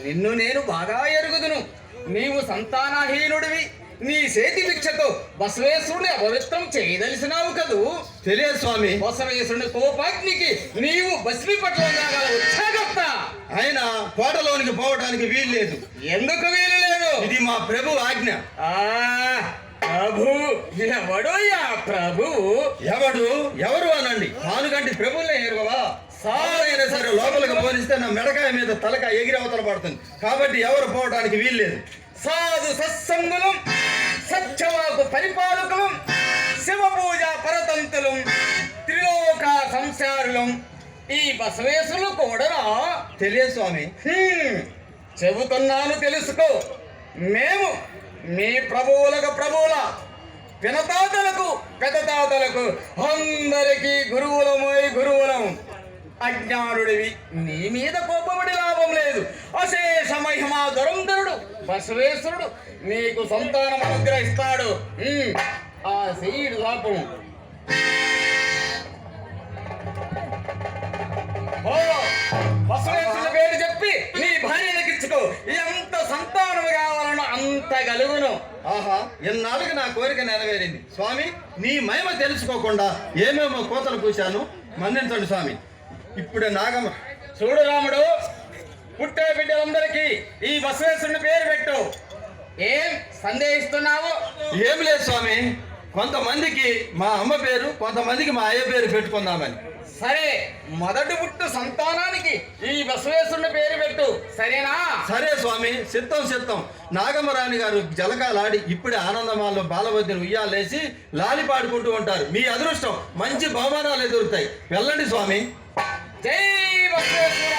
నిన్ను నేను బాగా ఎరుగుదును. నీవు సంతానహీనుడివి. నీ చేతి భిక్షతో బసవేశ్వరుని అపవిత్రం చేయదలిసినావు కదూ. తెలియదు స్వామి. బసవేశ్వరుని కోపాగ్నికి నీవు బస్మి పట్ల వచ్చాగత్త. ఆయన కోటలోనికి పోవడానికి వీలు లేదు. ఎందుకు వీలు లేదు? ఇది మా ప్రభు ఆజ్ఞ. ప్రభు ఎవడోయ్యా ప్రభువు? ఎవరు అనండి. పానుగంటి ప్రభువులే ఎరుగవా? సారైనా సరే లోపలికి పోనిస్తే నా మెడకాయ మీద తలకాయ ఎగిరి అవతల పడుతుంది. కాబట్టి ఎవరు పోవడానికి వీలు లేదు. సాధు సత్సంగులం, సత్యవాకు పరిపాలకులం, శివ పూజ పరతంతులం, త్రిలోక సంసారులం ఈ బసవేశ్వరులు కూడా తెలియదు స్వామి. చెబుతున్నాను తెలుసుకో. మేము మీ ప్రభువులకు ప్రభువుల, పినతాతలకు పెదతాతలకు అందరికీ గురువులం. అజ్ఞానుడివి. నీ మీద కోపపడి లాభం లేదు. అశేష మహిమా దురంధరుడు బసవేశ్వరుడు నీకు సంతానం అనుగ్రహిస్తాడు. ఆ శరీరు శాపం. బసవేశ్వరుని పేరు చెప్పి నీ భార్యలకిచ్చుకో. ఎంత సంతానం కావాలనో అంత గలుగును. ఆహా, ఎన్నాళ్ళకి నా కోరిక నెరవేరింది స్వామి. నీ మహిమ తెలుసుకోకుండా ఏమేమో కోతలు పూశాను, మన్నించండి స్వామి. ఇప్పుడే నాగమ్మ. చూడు రాముడు, పుట్టే బిడ్డలందరికీ ఈ బసవేశ్వరుని పేరు పెట్టు. ఏం సందేహిస్తున్నావు? ఏమి లేదు స్వామి. కొంతమందికి మా అమ్మ పేరు, కొంతమందికి మా అయ్య పేరు పెట్టుకుందామని. సరే, మొదటి పుట్టు సంతానానికి ఈ బసవేశ్వరుని పేరు పెట్టు. సరేనా? సరే స్వామి, సిద్ధం. నాగమ్మరాణి గారు జలకాలాడి ఇప్పుడే ఆనందమాల్లో బాలవద్దని ఉయ్యాలేసి లాలి పాడుకుంటూ ఉంటారు. మీ అదృష్టం, మంచి బహుమానాలు ఎదురుతాయి. వెళ్ళండి స్వామి. జై బసవేశ్వర.